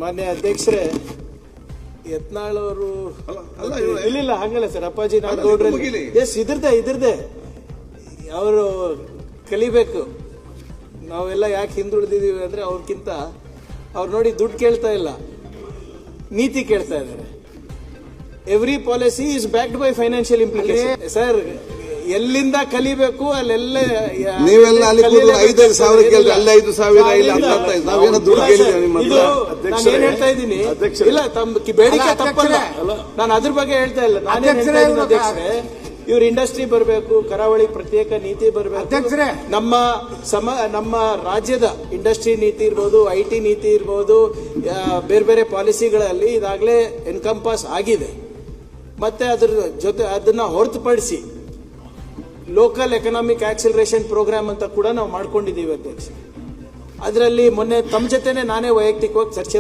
ಮಾನ್ಯ ಅಧ್ಯಕ್ಷರೇ, ಯತ್ನಾಳ್ ಅವರು ಇಲ್ಲ ಹಂಗಲ್ಲ ಸರ್, ಅಪ್ಪಾಜಿ ನಾಡಗೌಡ್ರೆ ಎಸ್ ಇದ್ರದೆ ಅವರು ಕಲಿಬೇಕು. ನಾವೆಲ್ಲ ಯಾಕೆ ಹಿಂದುಳಿದಿದ್ದೀವಿ ಅಂದ್ರೆ ಅವ್ರಕ್ಕಿಂತ ಅವ್ರು ನೋಡಿ ದುಡ್ಡು ಕೇಳ್ತಾ ಇಲ್ಲ, ನೀತಿ ಕೇಳ್ತಾ ಇದ್ದಾರೆ. Every policy is backed by financial implication. Sir, ಎಲ್ಲಿಂದ ಕಲಿಬೇಕು ಅಲ್ಲೆಲ್ಲ ನೀವೆಲ್ಲ ಅಲ್ಲಿ 5,000 ಕೇಳಿದ್ರೆ ಅಲ್ಲಿ 5,000 ಇಲ್ಲ ನಾವೇನೋ ದುಡ್ಡು ಕೇಳಿದ್ದೇವೆ ನಿಮ್ಮ ಹತ್ರ. ನಾನು ಏನ್ ಹೇಳ್ತಾ ಇದ್ದೀನಿ, ಇಲ್ಲ ತಮ್ಮ ಬೇಡಿಕೆ ತಪ್ಪಲ್ಲ, ನಾನು ಅದ್ರ ಬಗ್ಗೆ ಹೇಳ್ತಾ ಇಲ್ಲ. ನಾನೇನ್ ಹೇಳ್ತಾ ಇದ್ದೀನಿ ಅಧ್ಯಕ್ಷರೇ, ಇವ್ರ ಇಂಡಸ್ಟ್ರಿ ಬರಬೇಕು, ಕರಾವಳಿ ಪ್ರತ್ಯೇಕ ನೀತಿ ಬರಬೇಕು. ನಮ್ಮ ರಾಜ್ಯದ ಇಂಡಸ್ಟ್ರಿ ನೀತಿ ಇರ್ಬೋದು, IT ನೀತಿ ಇರ್ಬೋದು, ಬೇರೆ ಬೇರೆ ಪಾಲಿಸಿಗಳಲ್ಲಿ ಇದಾಗಲೇ ಎನ್ಕಂಪಾಸ್ ಆಗಿದೆ. ಮತ್ತೆ ಅದ್ರ ಜೊತೆ ಅದನ್ನ ಹೊರತುಪಡಿಸಿ ಲೋಕಲ್ ಎಕನಾಮಿಕ್ ಆಕ್ಸಿಲರೇಷನ್ ಪ್ರೋಗ್ರಾಮ್ ಅಂತ ಕೂಡ ನಾವು ಮಾಡ್ಕೊಂಡಿದ್ದೀವಿ ಅಧ್ಯಕ್ಷ. ಅದರಲ್ಲಿ ಮೊನ್ನೆ ತಮ್ಮ ಜೊತೆನೆ ನಾನೇ ವೈಯಕ್ತಿಕವಾಗಿ ಚರ್ಚೆ